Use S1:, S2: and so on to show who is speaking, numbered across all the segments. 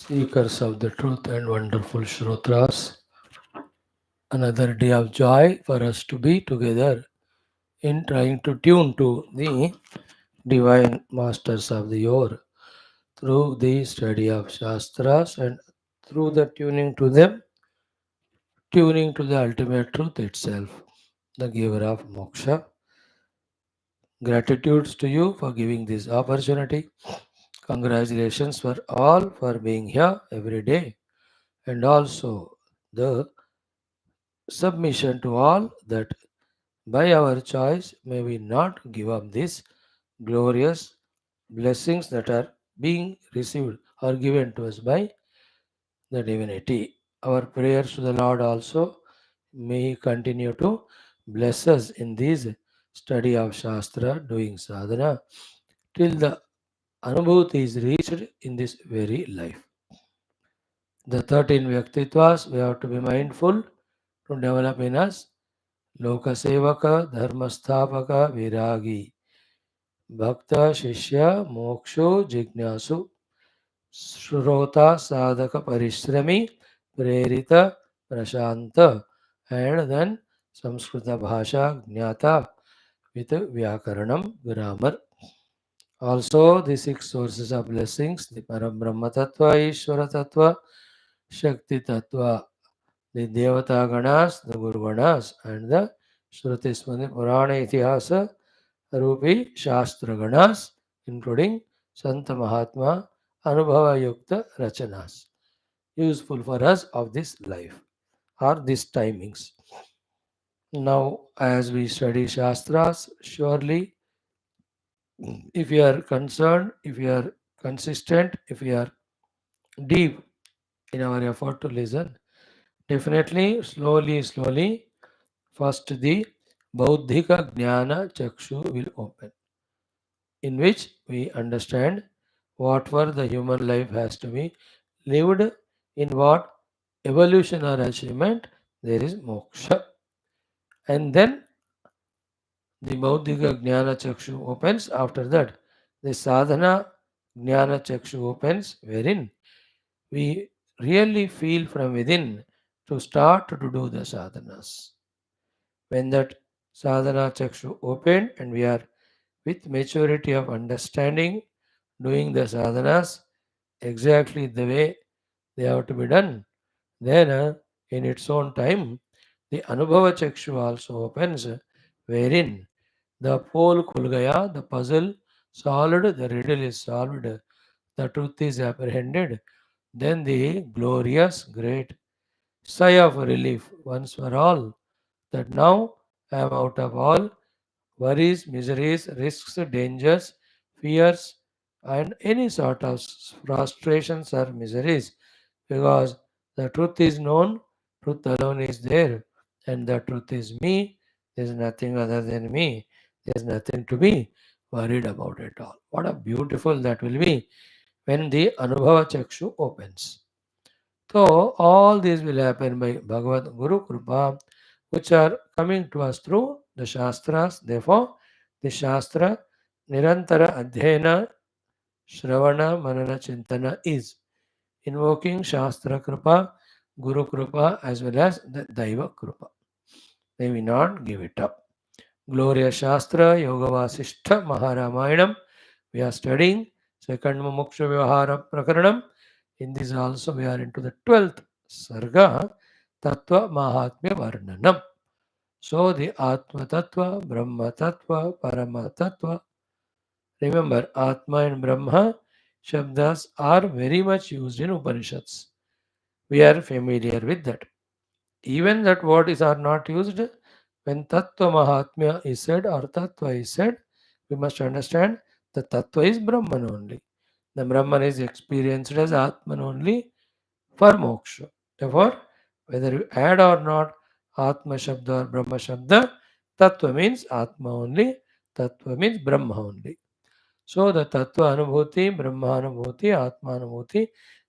S1: Seekers of the truth and wonderful Shrutras, another day of joy for us to be together in trying to tune to the divine masters of the hour through the study of Shastras and through the tuning to them, tuning to the ultimate truth itself, the giver of moksha. Gratitudes to you for giving this opportunity. Congratulations for all for being here every day and also the submission to all that by our choice may we not give up these glorious blessings that are being received or given to us by the divinity. Our prayers to the Lord also may He continue to bless us in this study of Shastra, doing sadhana, till the anubhuti is reached in this very life. The 13 Vyaktitwas we have to be mindful to develop in us Lokasevaka, Dharmasthavaka, Viragi, Bhakta, Shishya, Moksho, Jignasu, Shrota, Sadhaka, Parishrami, Prerita, Prashanta, and then Samskrita Bhasha, Jnata with Vyakaranam, grammar. Also, the six sources of blessings the Parabrahma Tattva, Ishvara Tattva, Shakti Tattva, the Devata Ganas, the Guru Ganas, and the Shruti Smriti Purana Itihasa Rupi Shastra Ganas, including Santa Mahatma Anubhava Yukta Rachanas, useful for us of this life or these timings. Now, as we study Shastras, surely if you are concerned, if you are consistent, if you are deep in our effort to listen, definitely, slowly, first the Bauddhika Jnana Chakshu will open, in which we understand whatever the human life has to be lived in what evolution or achievement there is moksha. And then the Bauddhika Jnana Chakshu opens. After that, the Sadhana Jnana Chakshu opens, wherein we really feel from within to start to do the sadhanas. When that sadhana chakshu opened and we are with maturity of understanding doing the sadhanas exactly the way they have to be done, then in its own time the anubhava chakshu also opens, wherein the whole kulgaya, the puzzle solved, the riddle is solved, the truth is apprehended, then the glorious great sigh of relief once for all that now I am out of all worries, miseries, risks, dangers, fears, and any sort of frustrations or miseries, because the truth is known, truth alone is there, and the truth is me. There is nothing other than me. There is nothing to be worried about at all. What a beautiful that will be when the Anubhava Chakshu opens. So all these will happen by Bhagavad Guru Kripa, which are coming to us through the Shastras. Therefore, the Shastra Nirantara Adhyayana Shravana Manana Chintana is invoking Shastra Kripa, Guru Kripa as well as the Daiva Kripa. May we not give it up. Glorious Shastra, Yoga Vaashishtha, Maharamayam. We are studying second Mumukshu Vyavahara Prakaranam. In this also we are into the 12th Sarga, Tattva Mahatmya Varnanam. So the Atma Tattva, Brahma Tattva, Parama Tattva. Remember, Atma and Brahma Shabdas are very much used in Upanishads. We are familiar with that. Even that words are not used when Tattva Mahatmya is said or Tattva is said. We must understand the Tattva is Brahman only. The Brahman is experienced as Atman only for moksha. Therefore, whether you add or not Atma Shabda or Brahma Shabda, Tattva means Atma only, Tattva means Brahma only. So the Tattva Anubhuti, Brahma Anubhuti, Atma Anubhuti,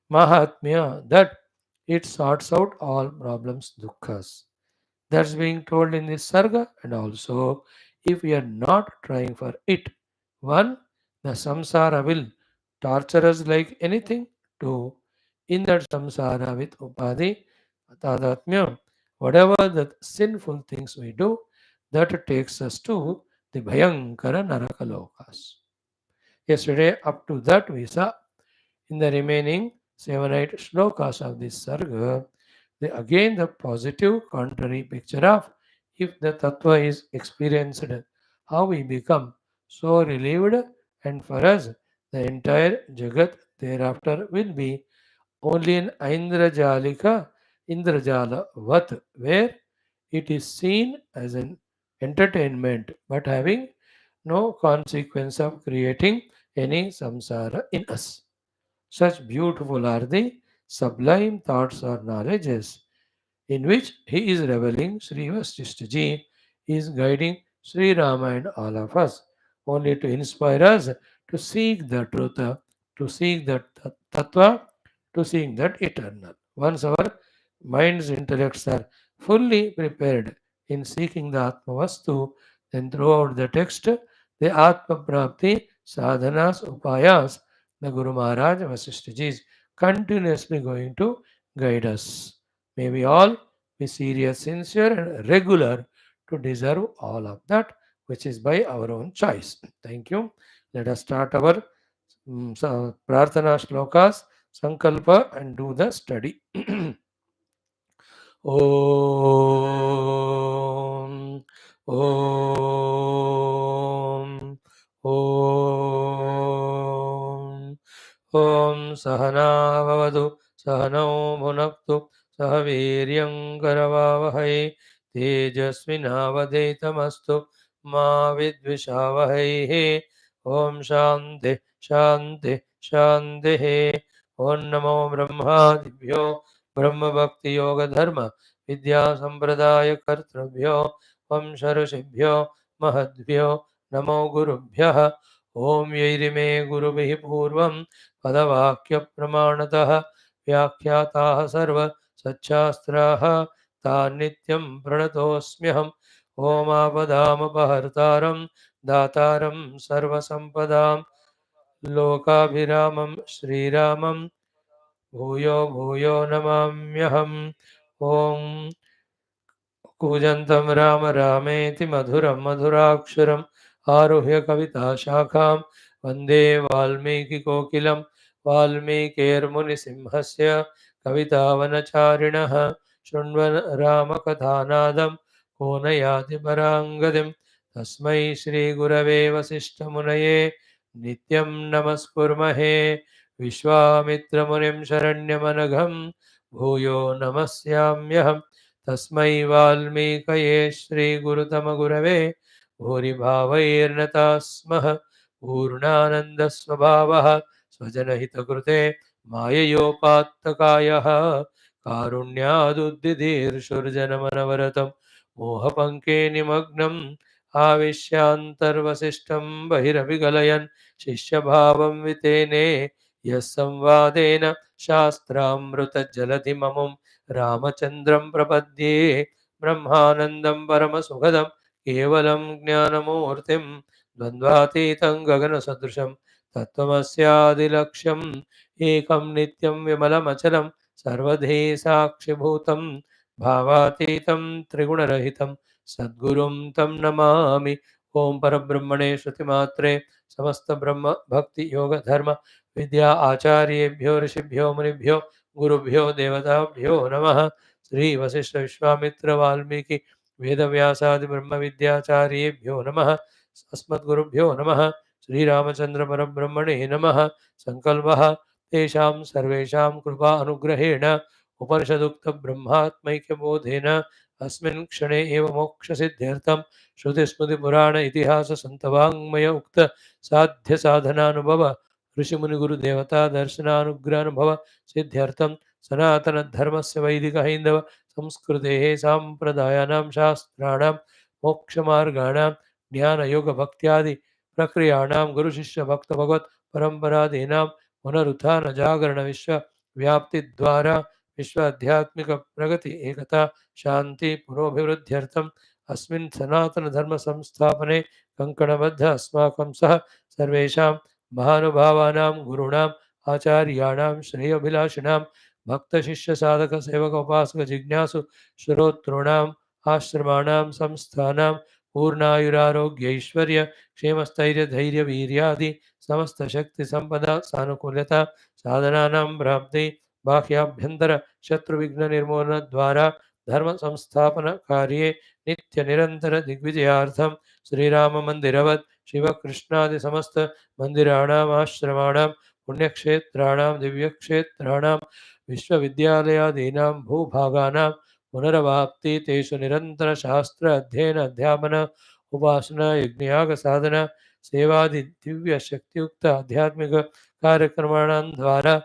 S1: Mahatmya, that it sorts out all problems, dukkhas. That's being told in this sarga, and also if we are not trying for it, one, the samsara will torture us like anything. Two, in that samsara with upadhi, tadatmya, whatever the sinful things we do, that takes us to the Bhayankara Narakalokas. Yesterday, up to that, we saw in the remaining 7 8 shlokas of this sarga, again the positive contrary picture of if the tattva is experienced, how we become so relieved, and for us, the entire jagat thereafter will be only in Indrajala Vat, where it is seen as an entertainment but having no consequence of creating any samsara in us. Such beautiful are the sublime thoughts or knowledges in which he is reveling. Sri Vaashishtha Ji is guiding Sri Rama and all of us only to inspire us to seek the truth, to seek that tattva, to seek that eternal. Once our minds, intellects are fully prepared in seeking the Atma Vastu, then throughout the text, the Atma Prapti, sadhanas, upayas, the Guru Maharaj Vasishtha Ji is continuously going to guide us. May we all be serious, sincere, and regular to deserve all of that, which is by our own choice. Thank you. Let us start our Prarthana Shlokas, Sankalpa, and do the study. Om Om Om Om Sahana Vavadu Sahano Bhunaktu Sahaviryam Karavavahai Tejasvinavadetamastu Ma Vidvishavahai Om Shanti Shanti Shanti Om Namo Brahmadibhyo Brahma Bhakti Yoga Dharma Vidya Sampradaya Kartravyo Vamsharashibhyo Mahadvyo Namo Gurubhyaha Om Yairime Gurubihi Purvam Padavakya Pramanatah Vyakhyatāh Sarva Satchastraha Tānityam Pranatosmyaham Om Apadāmapahartāram Dātāram Sarva Sampadām Lokabhiramam Shri Ramam Bhuyo Bhuyo Namamyaham Om कूजन्तं Ram रामेति मधुरं मधुराक्षरम् आरुह्य कविताशाखां वन्दे वाल्मीकिकोकिलं वाल्मीकिर्मुनिसिंहस्य कवितावनचारिणः शृण्वन् रामकथानादं को न याति पराङ्गतिं तस्मै श्रीगुरवे वसिष्ठमुनये नित्यं नमस्कुर्महे विश्वामित्रमुनिं शरण्यमनघं भूयो नमस्याम्यहम् तस्मै वाल्मीकये श्रीगुरुतमगुरवे भूरिभावैर्नता स्मः पूर्णानन्दस्वभावः स्वजनहितकृते माययोपात्तकायः कारुण्यादुद्दिधीर्षुर्जनमनवरतं मोहपङ्के निमग्नम् आविश्यान्तर्वसिष्ठं बहिरभिगलयन् शिष्यभावं वितेने यः संवादेन शास्त्रामृतजलधिममुं रामचन्द्रं प्रपद्ये ब्रह्मानन्दं परमसुखदं केवलं ज्ञानमूर्तिं द्वन्द्वातीतं गगनसदृशं तत्त्वमस्यादिलक्ष्यम् एकं नित्यं विमलमचलं सर्वधी साक्षिभूतं भावातीतं त्रिगुणरहितं सद्गुरुं तं नमामि ओं परब्रह्मणे श्रुतिमात्रे समस्तब्रह्म भक्ति योग धर्म विद्या आचार्येभ्यो ऋषिभ्यो मुनिभ्यो गुरुभ्यो देवताभ्यो नमः श्री वशिष्ठ विश्वामित्र वाल्मीकि वेदव्यासादि ब्रह्म विद्याचार्येभ्यो नमः अस्मद्गुरुभ्यो नमः श्रीरामचंद्र परब्रह्मणे नमः संकल्पः तेषां सर्वेषां कृपा अनुग्रहेण उपनिषदुक्त ब्रह्मात्मैक्यबोधेन अस्मिन् क्षणे एव मोक्षसिद्ध्यर्थं श्रुतिस्मृतिपुराण इतिहास सन्तवाङ्मय उक्त साध्य साधनानुभव ऋषिमुनिगुरुदेवता दर्शनानुग्रहानुभव सिद्ध्यर्थं सनातनधर्मस्य वैदिकहैन्दव संस्कृतेः साम्प्रदायानां शास्त्राणां मोक्षमार्गाणां ज्ञानयोगभक्त्यादि प्रक्रियाणां गुरुशिष्यभक्तभगवत् परम्परादीनां पुनरुत्थानजागरणविश्वव्याप्तिद्वारा विश्व आध्यात्मिक प्रगति एकता शांति पुरोभिवृद्ध्यर्थम् अस्मिन् सनातनधर्म संस्थापने कङ्कणबद्ध अस्माकं सह सर्वेषां महानुभावानां गुरूणां आचार्याणां श्रेयोभिलाषिणां भक्तशिष्यसाधकसेवकोपासकजिज्ञासु श्रोतॄणाम् आश्रमाणां संस्थानां पूर्णायुरारोग्यैश्वर्य क्षेमस्थैर्यधैर्यवीर्यादि समस्तशक्तिसम्पदा सानुकूल्यता साधनानां प्राप्ति बाह्याभ्यन्तर शत्रुविघ्ननिर्मूलनद्वारा धर्मसंस्थापनकार्ये नित्यनिरन्तरदिग्विजयार्थं श्रीराममन्दिरवत् शिवकृष्णादिसमस्तमन्दिराणाम् आश्रमाणां पुण्यक्षेत्राणां दिव्यक्षेत्राणां विश्वविद्यालयादीनां भूभागानां पुनरवाप्ति तेषु निरन्तरशास्त्र अध्ययन अध्यापन उपासना यज्ञयागसाधना सेवादि दिव्यशक्तियुक्त आध्यात्मिक कार्यक्रमाणां द्वारा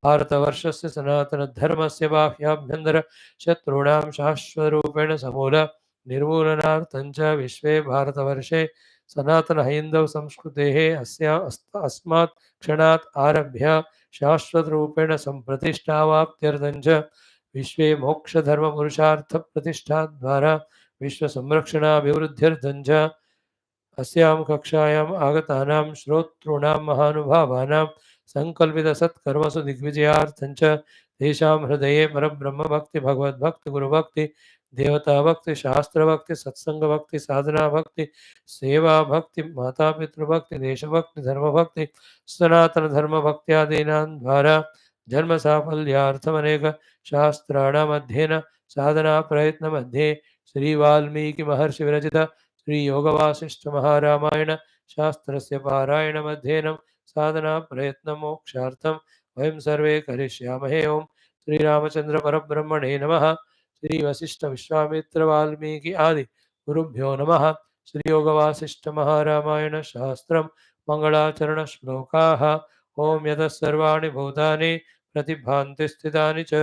S1: भारतवर्षस्य सनातनधर्मस्य बाह्याभ्यन्तर शत्रूणां शाश्वतरूपेण समूल निर्मूलनार्थं च विश्वे भारतवर्षे सनातनहैन्दवसंस्कृतेः अस्मात् क्षणात् आरभ्य शाश्वतरूपेण सम्प्रतिष्ठावाप्त्यर्थं च विश्वे मोक्षधर्मपुरुषार्थप्रतिष्ठाद्वारा विश्वसंरक्षणाभिवृद्ध्यर्थं च अस्यां कक्षायाम् आगतानां श्रोतॄणां महानुभावानां सङ्कल्पितसत्कर्मसु दिग्विजयार्थं च तेषां हृदये परब्रह्मभक्ति भगवद्भक्ति गुरुभक्ति देवताभक्ति शास्त्रभक्ति सत्संगभक्ति साधनाभक्ति सेवाभक्ति मातापितृभक्ति देशभक्ति धर्मभक्ति सनातनधर्मभक्त्यादीनां द्वारा जन्मसाफल्यार्थमनेक शास्त्राणाम् अध्ययन साधना प्रयत्नमध्ये श्रीवाल्मीकिमहर्षिविरचित श्रीयोगवासिष्ठ महारामायण शास्त्रस्य पारायणमध्ययनं साधना प्रयत्न मोक्षार्थं वयं सर्वे करिष्यामहे। ओं श्रीरामचंद्र परब्रह्मणे नमः। श्री वशिष्ठ विश्वामित्र वाल्मीकि आदि गुरुभ्यो नमः। श्री योगवासिष्ठ महारामायण शास्त्रं मंगलाचरण श्लोकाः। ओं यतः सर्वाणि भूतानि प्रतिभान्ति स्थितानि च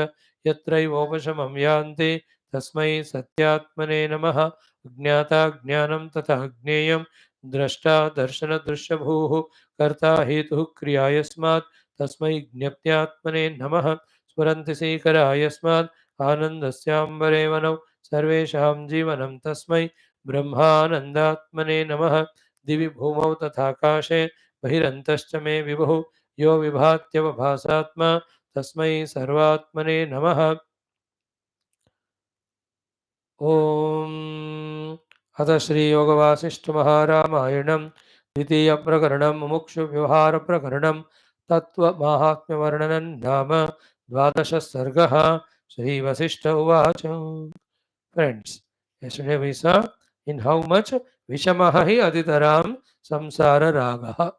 S1: यत्रैवोपशमं यान्ति तस्मै सत्यात्मने नमः। ज्ञाता ज्ञानं तथा ज्ञेयं द्रष्टा दर्शनदृश्यभूः कर्ता हेतुः क्रिया यस्मात् तस्मै ज्ञप्त्यात्मने नमः। स्फुरन्ति सीकरा यस्मात् आनन्दस्याम्बरे वनौ सर्वेषां जीवनं तस्मै ब्रह्मानन्दात्मने नमः। दिवि भूमौ तथाकाशे बहिरन्तश्च मे विभुः यो विभात्यवभासात्मा तस्मै सर्वात्मने नमः। ओम अथ श्री योगवासिष्ठ महारामायणं द्वितीय प्रकरणं मुमुक्षु व्यवहार प्रकरणं तत्व महात्म्य वर्णनं नाम 12 सर्गः। श्री वशिष्ठ उवाच। Friends, yesterday we saw in how much Vishamaha hi aditaram samsara ragaha.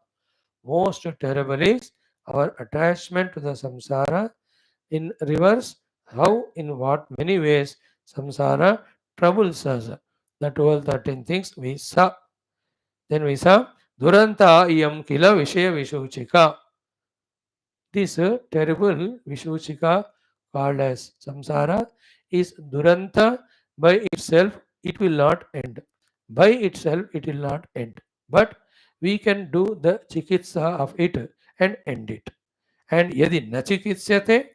S1: Most terrible is our attachment to the samsara. In reverse, how in what many ways samsara troubles us. The 12-13 things we saw. Then we saw Duranta iyam kila vishaya vishuchika. This terrible vishuchika called as samsara is duranta. By itself it will not end. By itself it will not end. But we can do the chikitsa of it and end it. And yadi nachikitsyate,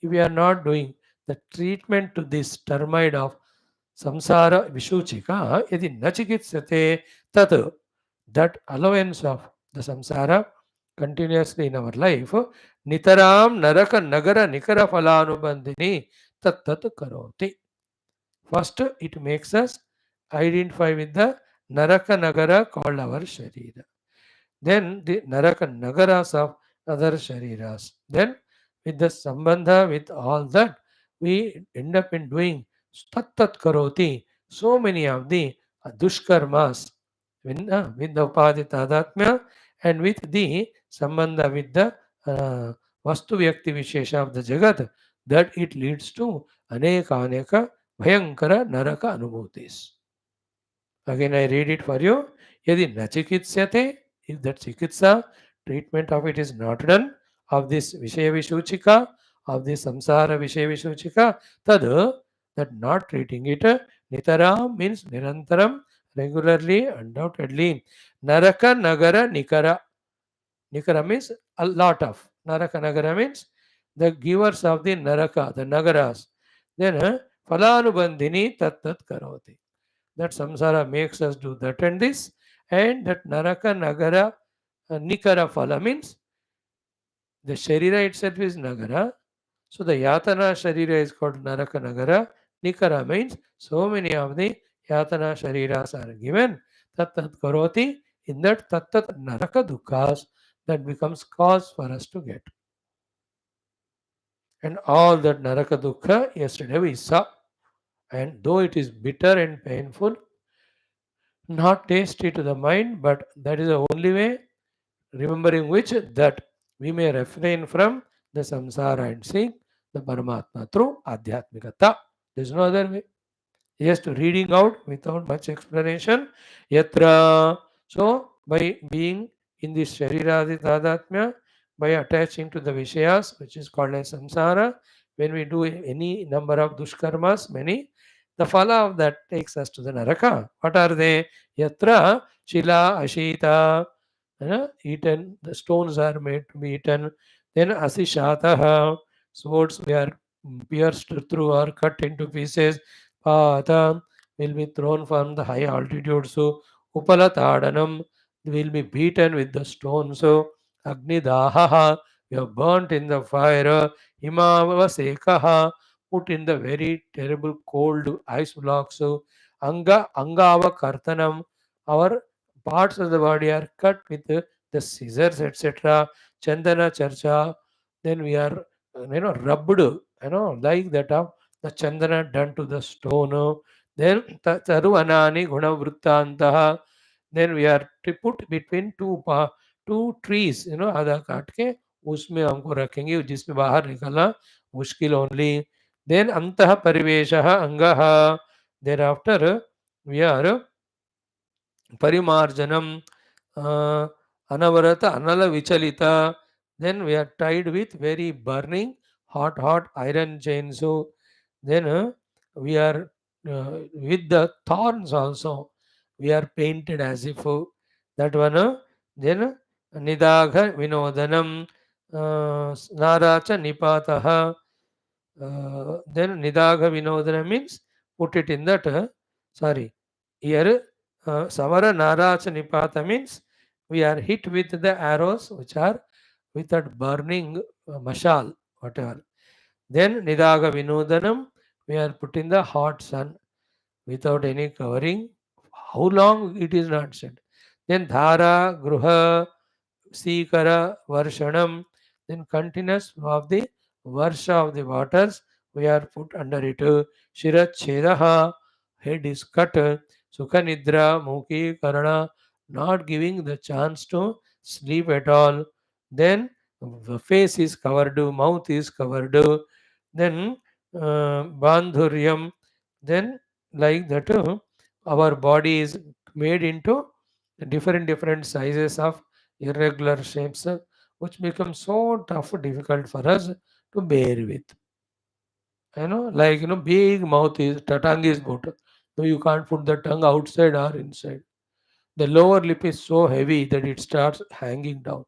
S1: if we are not doing the treatment to this termite of samsara vishuchika, yadi nachikitsyate tat, that allowance of the samsara continuously in our life, nitaram naraka nagara nikara phalanubandhini tat tat karoti. First, it makes us identify with the naraka nagara called our sharira. Then the naraka nagaras of other shariras. Then with the sambandha with all that, we end up in doing tat tat karoti, so many of the dushkarmas with the upadi tadatmya and with the sambandha with the vastu vyakti vishesha of the jagat, that it leads to aneka bhayankara naraka anubhutis. Again, I read it for you. Yadi nachikitsyate, if that chikitsa, treatment of it is not done, of this Vishaya Vishuchika, of this Samsara Vishaya Vishuchika, tad, that not treating it, nitaram means nirantaram, regularly, undoubtedly. Naraka Nagara Nikara. Nikara means a lot of. Naraka Nagara means the givers of the Naraka, the Nagaras. Then, Phalanubandhini tat tat karoti. That samsara makes us do that and this, and that naraka nagara nikara phala means The Sharira itself is Nagara. So the Yatana Sharira is called Naraka Nagara. Nikara means so many of the Yatana Shariras are given. Tat tat karoti. In that tat tat Naraka Dukkhas, that becomes cause for us to get. And all that Naraka Dukkha yesterday we saw. And though it is bitter and painful, not tasty to the mind, but that is the only way, remembering which that we may refrain from the samsara and seek the Paramatma through Adhyatmikata. There is no other way. Just reading out without much explanation. Yatra. So, by being in this Shariradi Tadatmya, by attaching to the Vishayas, which is called as samsara, when we do any number of dushkarmas, many, the phala of that takes us to the Naraka. What are they? Yatra, Shila, Ashita, eaten, the stones are made to be eaten. Then Asishataha, swords we are pierced through or cut into pieces. Pata will be thrown from the high altitude. So Upalatadanam will be beaten with the stone. So Agnidahaha, we are burnt in the fire. Himavasekaha, put in the very terrible cold ice blocks. So Angava Kartanam, our parts of the body are cut with the scissors, etc. Chandana Charcha, then we are rubbed, like that of the chandana done to the stone. Then Taruvanani Gunavrittantaha, then we are to put between two trees, आधा काट के उसमें हमको रखेंगे जिसमें बाहर निकलना मुश्किल ओनली. Then अंतः परिवेशः अंगः, thereafter we are Parimarjanam, Anavarata, Anala Vichalita. Then we are tied with very burning, hot iron chains. So then we are with the thorns also. We are painted as if that one. Then Nidagha Vinodanam, Naracha Nipataha. Then Nidagha Vinodana means put it in that. Sorry, here Samara Naracha Nipata means we are hit with the arrows which are with that burning mashal, whatever. Then Nidaga Vinodanam, we are put in the hot sun without any covering. How long it is not said. Then Dhara, Gruha, Sikara, Varshanam, then continuous flow of the Varsha of the waters, we are put under it. Shirat Chedaha, head is cut. Sukha Nidra, Mukhi, Karana, not giving the chance to sleep at all. Then the face is covered, mouth is covered. Then Bandhuryam, then like that, our body is made into different sizes of irregular shapes, which become so tough, difficult for us to bear with. Like big mouth is tongue is put. No, you can't put the tongue outside or inside. The lower lip is so heavy that it starts hanging down.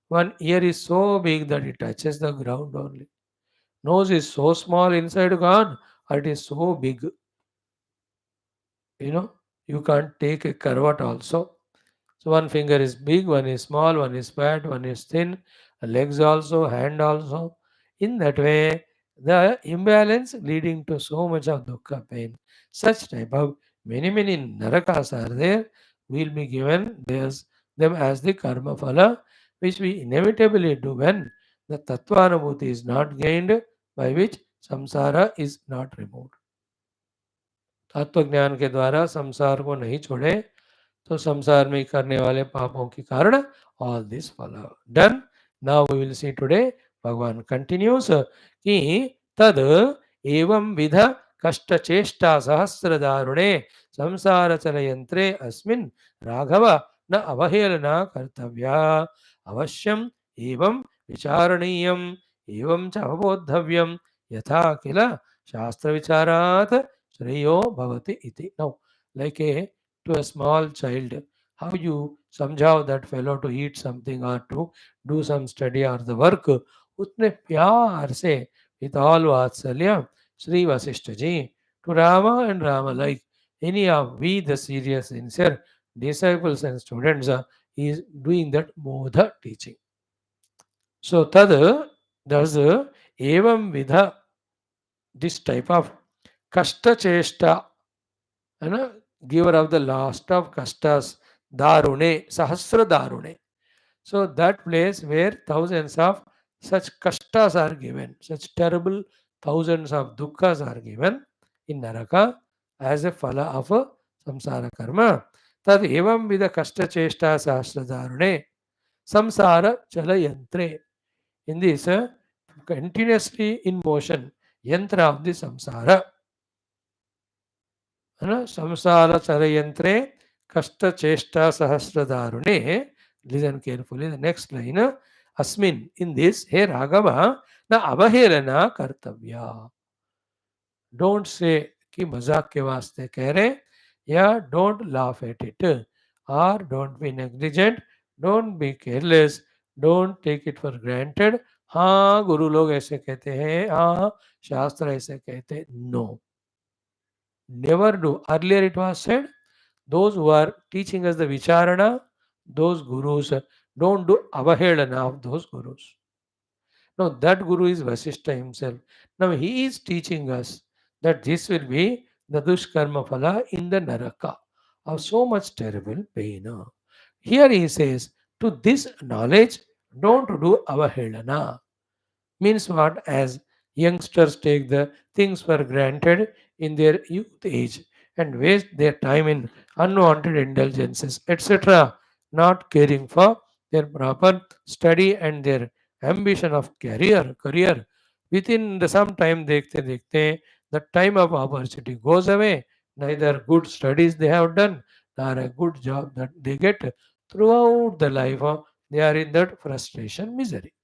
S1: One ear is so big that it touches the ground only. Nose is so small inside gone, or it is so big. You can't take a curvat also. So one finger is big, one is small, one is fat, one is thin, legs also, hand also. In that way, the imbalance leading to so much of dukkha pain. Such type of many narakas are there, will be given them as the karma phala, which we inevitably do when the tattvanubhuti is not gained, by which samsara is not removed. तत्व ज्ञान के द्वारा संसार को नहीं छोड़े तो संसार में करने वाले पापों के कारण all this follow. Done. Now we will see today. भगवान continues कि तद एवं विध कष्ट चेष्टा सहस्र दारुणे संसार चल यंत्रे अस्मिन् राघव न अवहेलना कर्तव्या अवश्यम एवं विचारणीयम एवं च अवबोधव्यम यथा किल शास्त्र विचारात् श्रेयो भवति इति. Now, like to a small child, how you समझाओ that fellow to eat something or to do some study or the work, उतने प्यार से with all vatsalya Sri Vasishtha ji to Rama and Rama, like any of we the serious sincere disciples and students, he is doing that Bodha teaching. So tad does evam vidha, this type of kashta cheshta, you know, giver of the last of kashtas, darune, sahasra darune. So that place where thousands of such kashtas are given, such terrible thousands of dukkhas are given in Naraka as a phala of a samsara karma. Tad evam vida kashta cheshta sahasradarune samsara chalayantre. In this continuously in motion, yantra of the samsara. है ना, संसार चरयंत्रे कष्ट चेष्टा सहस्रदारुणे. Listen carefully, the next line. Asmin, in this, हे राघव, न अवहेलना कर्तव्या. Don't say कि मजाक के वास्ते कह रहे, या don't laugh at it, or don't be negligent, don't be careless, don't take it for granted. हाँ गुरु लोग ऐसे कहते हैं, हाँ शास्त्र ऐसे कहते हैं. No, never do. Earlier it was said, those who are teaching us the vicharana, those gurus, don't do avahelana of those gurus. No, that guru is Vasishtha himself. Now he is teaching us that this will be the dushkarma phala in the naraka of so much terrible pain. Here he says, to this knowledge, don't do avahelana. Means what? As youngsters take the things for granted in their youth age and waste their time in unwanted indulgences, etc., not caring for their proper study and their ambition of career. Within the some time dekhte, the time of opportunity goes away. Neither good studies they have done, nor a good job that they get. Throughout the life, they are in that frustration, misery.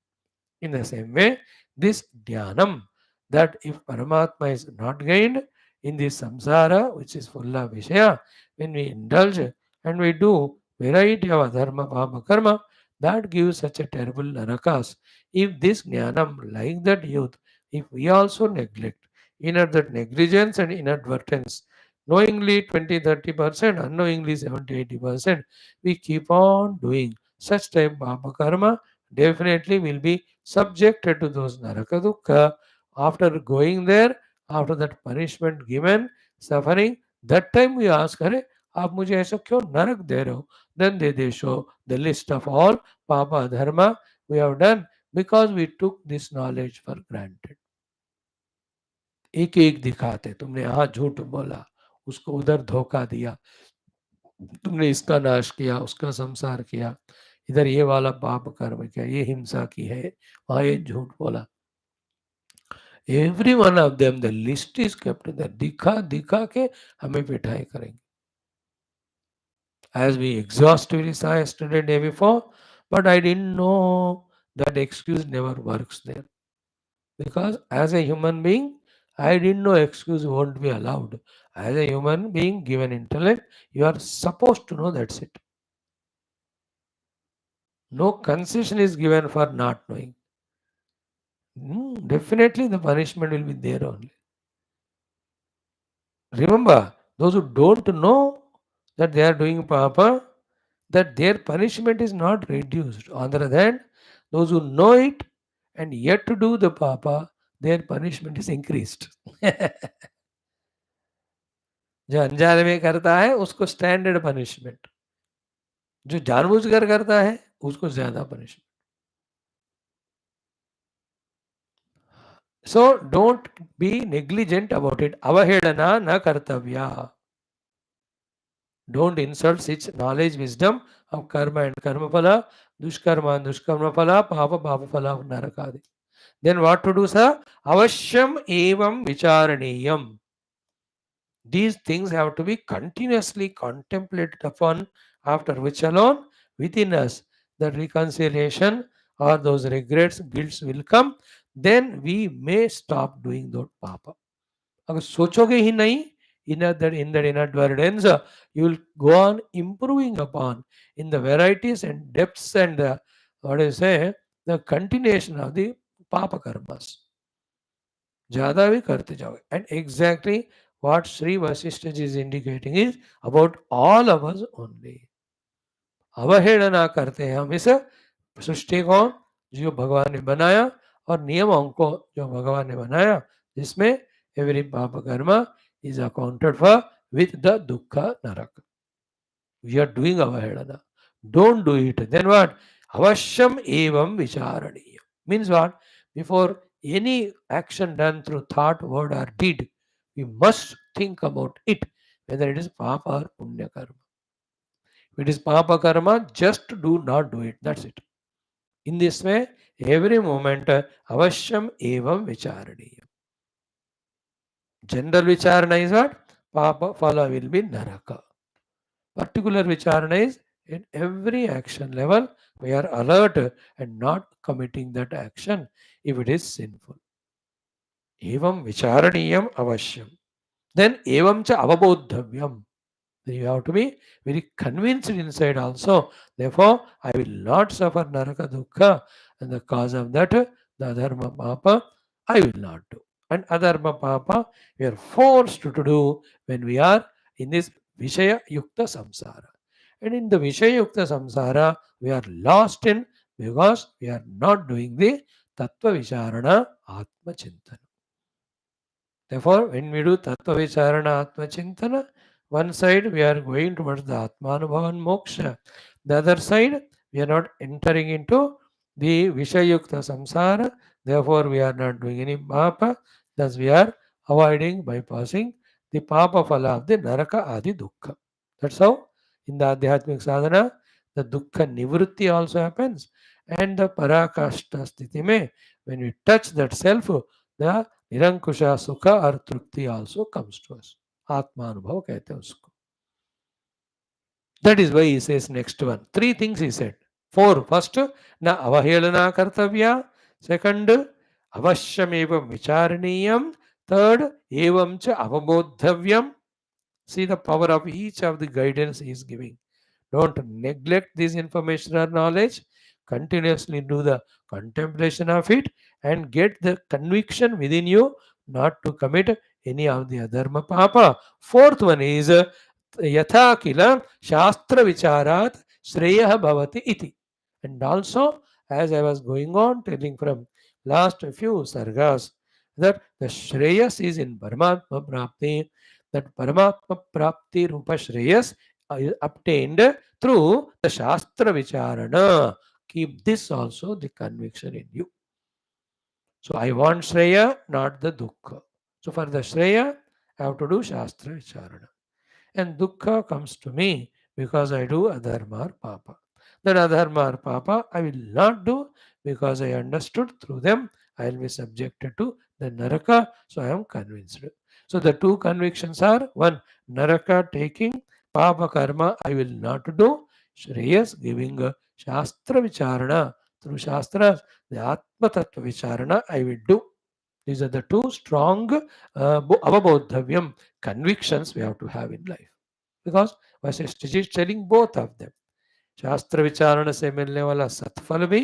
S1: In the same way, this dhyanam, that if Paramatma is not gained in this samsara, which is full of Vishaya, when we indulge and we do variety of adharma, papa, karma, that gives such a terrible narakas. If this jnanam, like that youth, if we also neglect, that negligence and inadvertence, knowingly 20-30%, unknowingly 70-80%, we keep on doing such type papa karma, definitely will be subjected to those naraka dukkha. After going there, after that punishment given, suffering, that time we ask, अरे आप मुझे ऐसा क्यों नरक दे रहे हो? Then they show the list of all papa dharma we have done because we took this knowledge for granted. एक एक दिखाते, तुमने यहाँ झूठ बोला, उसको उधर धोखा दिया, तुमने इसका नाश किया, उसका संसार किया, इधर ये वाला पाप कर्म किया, ये हिंसा की है, वहाँ ये झूठ बोला. Every one of them, the list is kept there. दिखा दिखा के हमें पिटाई करेंगे. As we exhaustively saw yesterday, day before, but I didn't know that excuse never works there. Because as a human being, I didn't know excuse won't be allowed. As a human being given intellect, you are supposed to know that's it. No concession is given for not knowing. Definitely the punishment will be there only. Remember, those who don't know that they are doing papa, that their punishment is not reduced. On the other hand, those who know it and yet to do the papa, their punishment is increased. जो अनजाने में करता है उसको standard punishment, जो जानबूझकर करता है उसको ज्यादा punishment. So don't be negligent about it. Avahedana na kartavya. Don't insult such knowledge, wisdom of karma and karma phala, dushkarma and dushkarma phala, papa papa phala, narakadi. Then what to do, sir? Avashyam evam vicharaniyam. These things have to be continuously contemplated upon, after which alone within us the reconciliation or those regrets, guilts will come. Then we may stop doing that papa. अगर सोचोगे ही नहीं, in that inadvertence, you will go on improving upon in the varieties and depths and the, what do you say, the continuation of the papa karmas. ज़्यादा भी करते जाओगे. And exactly what Sri Vaashishtha ji is indicating is about all of us only. अवहेलना करते हैं हम इस सृष्टि को, जो भगवान ने बनाया और नियमों को जो भगवान ने बनाया, जिसमें एवरी पाप कर्म is accounted for with the dukkha naraka. We are doing avahedana. Don't do it. Then what? Avashyam evam vicharaniya. Means what? Before any action done through thought, word, or deed, we must think about it, whether it is papa or punya karma. If it is papa karma, just do not do it. That's it. In this way, every moment, avashyam evam vicharaniya. General vicharana is what? Papa phala will be naraka. Particular vicharana is in every action level, we are alert and not committing that action if it is sinful. Evam vicharaniyam avashyam. Then evam cha avabodhavyam. Then you have to be very convinced inside also. Therefore, I will not suffer naraka dukkha, and the cause of that, the adharma papa, I will not do. And adharma papa, we are forced to do when we are in this Vishaya Yukta Samsara. And in the Vishaya Yukta Samsara, we are lost in because we are not doing the Tattva Vicharana Atma Chintana. Therefore, when we do Tattva Vicharana Atma Chintana, one side we are going towards the Atmanubhava and Moksha. The other side, we are not entering into the Vishayukta Samsara. Therefore, we are not doing any Papa. Thus, we are avoiding, bypassing the Papa Phala of the Naraka Adi Dukkha. That's how in the Adhyatmic Sadhana, the Dukkha Nivritti also happens. And the Parakashta Sthiti mein, when we touch that self, the निरंकुशा सुख और तृप्ति also comes to us. आत्मानुभव कहते हैं उसको. That is why he says next one. Three things he said. Four. First, na avahelana kartavya. Second, avashyam vicharaniyam. Third, evam cha avabodhavyam. See the power of each of the guidance he is giving. Don't neglect this information or knowledge. Continuously do the contemplation of it and get the conviction within you not to commit any of the adharma papa. Fourth one is yatha kila shastra vicharat shreyah bhavati iti. And also, as I was going on telling from last few sargas, that the shreyas is in Paramatma Prapti, that Paramatma Prapti Rupa Shreyas obtained through the Shastra Vicharana. Keep this also the conviction in you. So I want Shreya, not the Dukkha. So for the Shreya, I have to do Shastra Vicharana. And Dukkha comes to me because I do Adharma or Papa. Then Adharma or Papa I will not do because I understood through them I will be subjected to the Naraka. So I am convinced. So the two convictions are one, Naraka taking Papa Karma I will not do. Shreyas giving a Shastra Vicharana. Through Shastras, the Atma Tattva Vicharana I will do. These are the two strong avabodhavyam convictions we have to have in life. Because Vaashishtha is telling both of them. शास्त्र विचारण से मिलने वाला सत्फल भी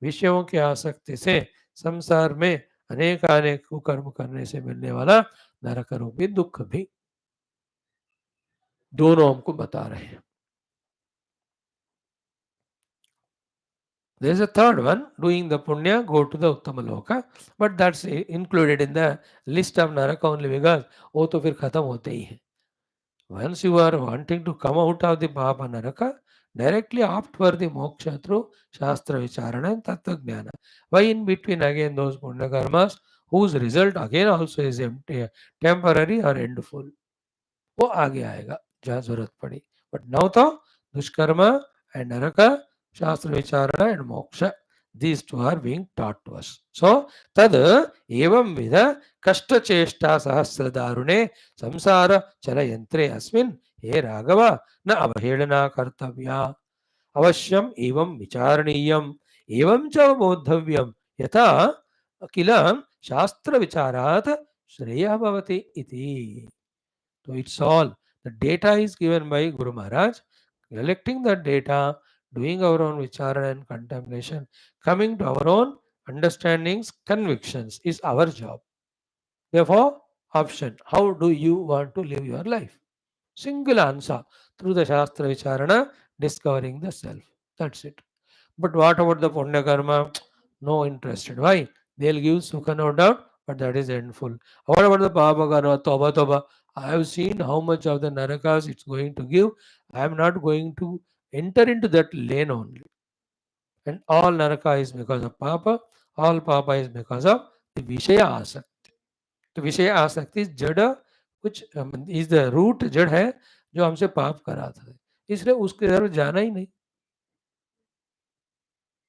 S1: विषयों की आसक्ति से संसार में अनेक अनेक कुकर्म करने से मिलने वाला नरक रूपी दुख भी, दोनों हमको बता रहे हैं. There is a third one, doing the punya, go to the Uttama Loka, but that's included in the list of Naraka only because वो तो फिर खत्म होते ही है. Once you are wanting to come out of the Papa Naraka, directly opt for the moksha through Shastra Vicharana and Tattva Jnana. Why in between again those punya karmas whose result again also is empty, temporary or endful? वो आगे आएगा जहाँ जरूरत पड़ी. But now तो दुष्कर्मा and Naraka, Shastra Vicharana and Moksha, these two are being taught to us. So, tad evam vida kashta cheshta sahasradarune samsara chalayantre asmin he raghava na avhelana kartavya avashyam evam vicharaniyam evam cha bodhavyam yatha kilam shastra vicharat shreya bhavati iti. So it's all. The data is given by Guru Maharaj. Collecting the data, doing our own vicharana and contemplation, coming to our own understandings, convictions is our job. Therefore, option. How do you want to live your life? Single answer. Through the Shastra Vicharana, discovering the self. That's it. But what about the Punya Karma? No interested. Why? They'll give sukha, no doubt, but that is endful. What about the Pavagana, Toba Toba? I have seen how much of the narakas it's going to give. I am not going to enter into that lane only. And all naraka is because of Papa, all Papa is because of the Vishaya Asakti. तो विषय आसक्ति जड़ कुछ is the root जड़ है जो हमसे पाप कराता है इसलिए उसके तरफ जाना ही नहीं.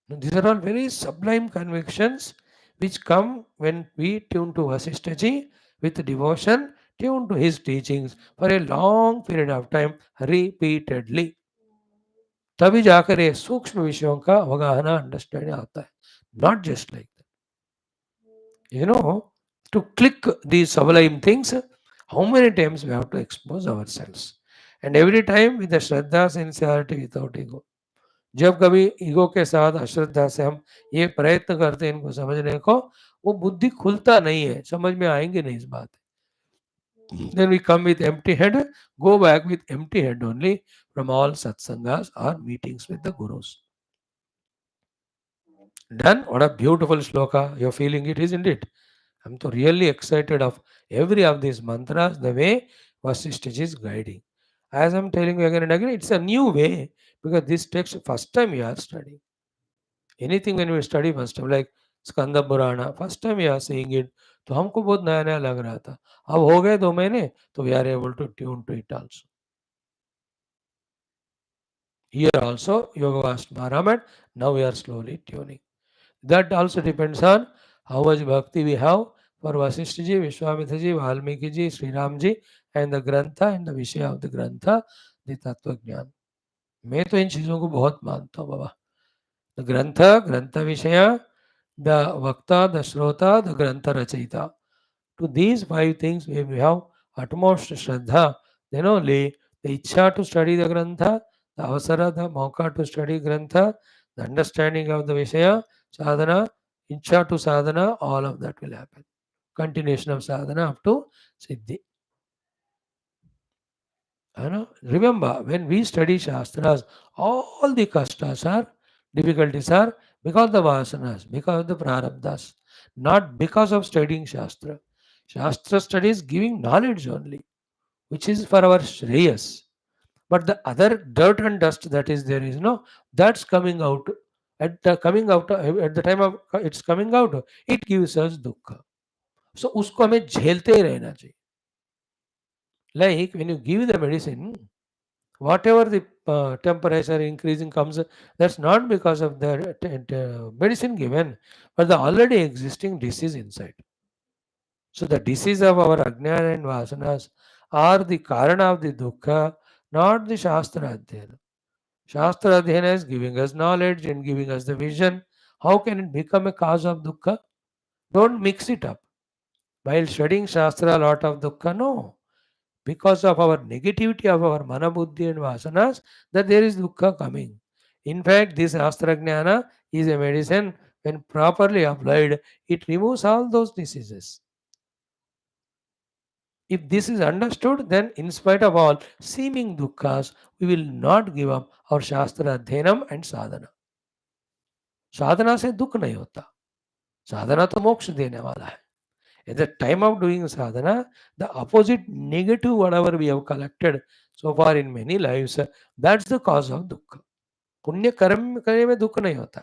S1: These are all very sublime convictions which come when we tune to Vasishtha with devotion, tune to his teachings for a long period of time repeatedly. तभी जाकर ये सूक्ष्म विषयों का अवगाहना अंडरस्टैंडिंग आता है. Not just like that. You know, to click these sublime things, how many times we have to expose ourselves. And every time with the Shraddha, sincerity, without ego. जब कभी ईगो के साथ अश्रद्धा से हम ये प्रयत्न करते हैं इनको समझने को, वो बुद्धि खुलता नहीं है, समझ में आएंगे नहीं इस बात. Then we come with empty head, go back with empty head only from all satsangas or meetings with the gurus. Done? What a beautiful shloka. You're feeling it, isn't it? I'm so really excited of every of these mantras, the way Vasishtha is guiding. As I'm telling you again and again, it's a new way because this text first time you are studying. Anything when we study first time, like Skanda Purana first time you are seeing it तो हमको बहुत नया नया लग रहा था. अब हो गए 2 महीने तो we are able to tune to it also. Here also yoga was Maharamath, now we are slowly tuning. That also depends on how much bhakti we have for Vasishtha ji, Vishwamitra ji, Valmiki ji, Sri Ram ji, and the grantha and the Vishaya of the grantha, the Tattva Jnana. मैं तो इन चीज़ों को बहुत मानता हूँ बाबा. The grantha, grantha Vishaya, the Vakta, the Shrota, the grantha Rachayita. To these 5 things we have utmost Shraddha. Then only the Ichha to study the grantha, the Avasara, the Mauka to study grantha, the understanding of the Vishaya, Sadhana, Ichha to Sadhana, all of that will happen. Continuation of Sadhana up to Siddhi. Remember, when we study Shastras, all the kastas are, difficulties are because of the vasanas, because of the prarabdhas, not because of studying Shastra. Shastra studies giving knowledge only, which is for our shreyas. But the other dirt and dust that is there is no, that's coming out at the time of it's coming out, it gives us dukkha. So उसको हमें झेलते ही रहना चाहिए. Like when you give the medicine, whatever the temperature increasing comes, that's not because of the medicine given, but the already existing disease inside. So the disease of our ajnana and vasanas are the karana of the dukkha, not the shastra adhyana. Shastra adhyana is giving us knowledge and giving us the vision. How can it become a cause of dukkha? Don't mix it up. While studying shastra, a lot of dukkha, no. Because of our negativity of our mana, buddhi and vasanas, that there is dukkha coming. In fact, this Astra Jnana is a medicine. When properly applied, it removes all those diseases. If this is understood, then in spite of all seeming dukkhas, we will not give up our Shastra Adhyanam and Sadhana. साधना से दुख नहीं होता. साधना तो मोक्ष देने वाला है. At the time of doing sadhana, the opposite negative whatever we have collected so far in many lives, that's the cause of dukkha. पुण्य कर्म करने में दुख नहीं होता.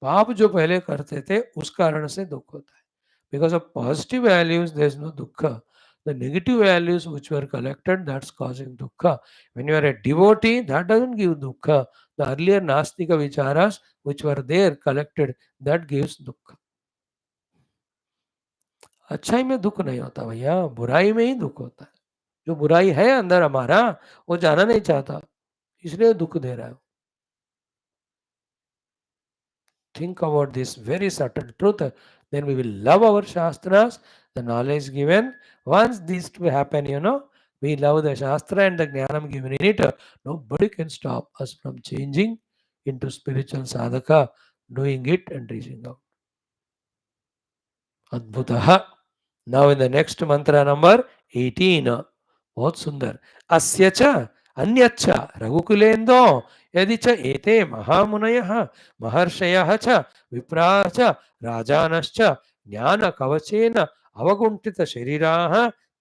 S1: पाप जो पहले करते थे उस कारण से दुख होता है. Because of positive values, there is no dukkha. The negative values which were collected, that's causing dukkha. When you are a devotee, that doesn't give dukkha. The earlier nastika vicharas which were there collected, that gives dukkha. अच्छाई में दुख नहीं होता भैया, बुराई में ही दुख होता है. जो बुराई है अंदर हमारा, वो जाना नहीं चाहता, इसलिए दुख दे रहा है. Think about this very subtle truth, then we will love our shastras, the knowledge given. Once this to happen, we love the shastra and the jnanam given in it. Nobody can stop us from changing into spiritual sadhaka, doing it and reaching out. Adbhutaha. Now in the next mantra number 18. बहुत सुंदर. अस्यच अन्यच्च रघुकुलेन्दो यदि च एते महामुनयः महर्षयः च विप्राः च राजानश्च ज्ञानकवचेन अवगुण्ठितशरीराः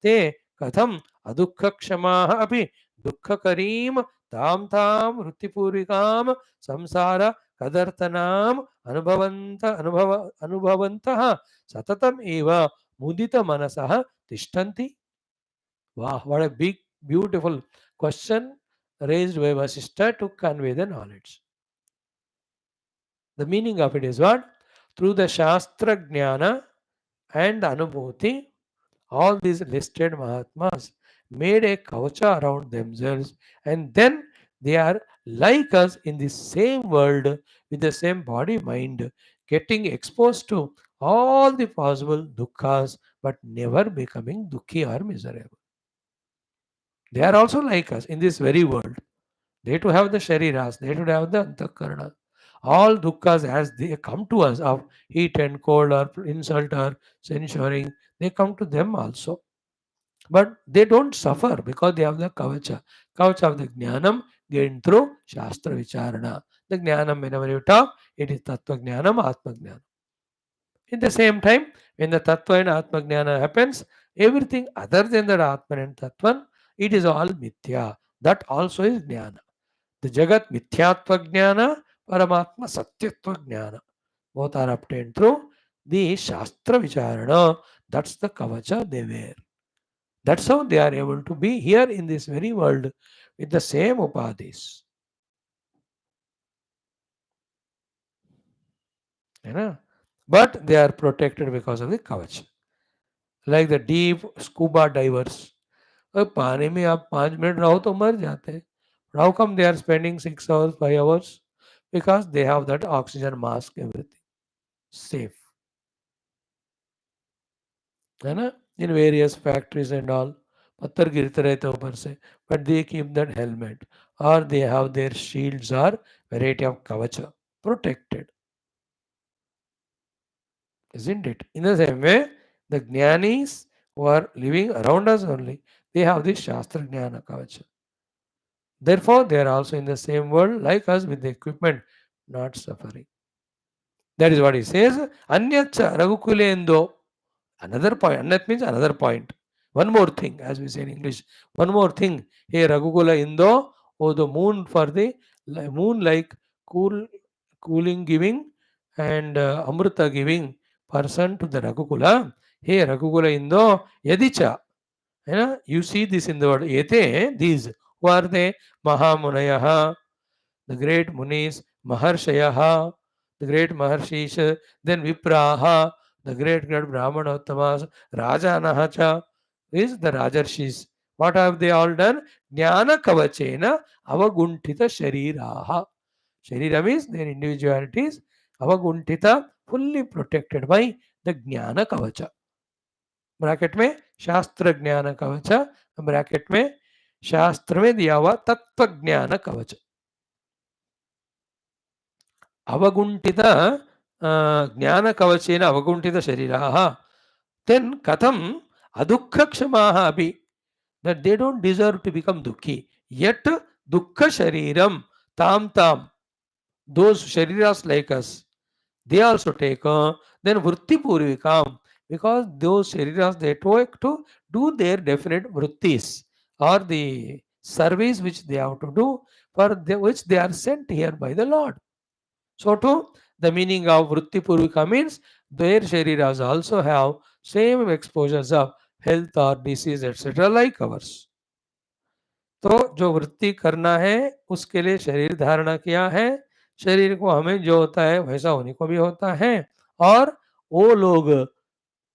S1: ते कथम् अदुःखक्षमाः अपि दुःखकरीं तां वृत्तिपूर्विकां संसार कदर्तनाम् अनुभवन्तः सततम् एव मुदित मनसः तिष्ठन्ति. Wow, what a big, beautiful question raised by Vaashishtha to convey the knowledge. The meaning of it is what? Through the Shastra Jnana and Anubhuti, all these listed Mahatmas made a kavacha around themselves, and then they are like us in the same world with the same body mind, getting exposed to all the possible dukkha but never becoming dukkhi or miserable. They are also like us in this very world. They too have the shariras, they too have the antakarana. All dukkha's as they come to us of heat and cold or insult or censuring, they come to them also. But they don't suffer because they have the kavacha. Kavacha of the jnanam gained through shastra vicharana. The jnanam, whenever you talk, it is tattva jnanam, atma jnanam. In the same time, when the tattva and atma jnana happens, everything other than the atman and tattvan, it is all mithya. That also is jnana. The Jagat Mithyatva Jnana, Paramatma Satyatva Jnana. Both are obtained through the Shastra Vicharana. That's the Kavacha they wear. That's how they are able to be here in this very world with the same upadhis. But they are protected because of the Kavacha. Like the deep scuba divers. पानी में आप 5 minute रहो तो मर जाते हैं. How come they are spending 6 hours, 5 hours? Because they have that oxygen mask, everything. Safe. है ना, in various factories and all, पत्थर गिरते रहते ऊपर से, but they keep that helmet or they have their shields or variety of kavacha protected, isn't it? In the same way, the jnanis who are living around us only, they have this shastra jnana kavacha. Therefore, they are also in the same world like us with the equipment, not suffering. That is what he says. Anyacha ragukulendo. Another point. Anyat means another point. One more thing, as we say in English. One more thing. Hey, Ragukula Indo, oh, the moon for the moon like cooling giving and Amrita giving person to the Ragukula. Hey, Ragukula Indo, Yadicha. You see this in the word. Yete, these. Who are they? Mahamunayaha, the great Munis, Maharshayaha, the great Maharshis, then Vipraha, the great Brahmanottamas, Rajanahacha is the Rajarshis. What have they all done? Jnana Kavachena Avaguntita Shariraha. Sharira means their individualities, Avaguntita, fully protected by the Jnana Kavacha. Bracket में शास्त्र ज्ञान कवच, bracket में शास्त्र में दिया हुआ तत्व ज्ञान कवच. अवगुंठित ज्ञान कवचेन अवगुंठित शरीराः then katham adukha kshamaha abhi, that they don't deserve to become dukhi, yet dukkha shariram tam those shariras like us, they also take then vritti purvikam, because those shariras they take to do their definite vrittis or the service which they have to do, for which they are sent here by the Lord. So too, the meaning of vritti purvika means their shariras also have same exposures of health or disease etc. like ours. तो जो वृत्ति करना है उसके लिए शरीर धारणा किया है, शरीर को हमें जो होता है वैसा होने को भी होता है. और वो लोग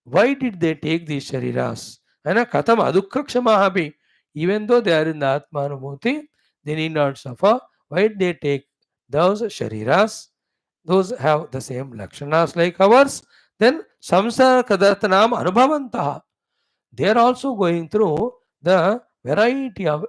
S1: why did they take these shariras, है ना, कथम अदुःख क्षमा भी, even though they are in the atma anubhuti, they need not suffer. Why did they take those shariras? Those have the same lakshanas like ours. Then samsara kadartanam anubhavantaha, they are also going through the variety of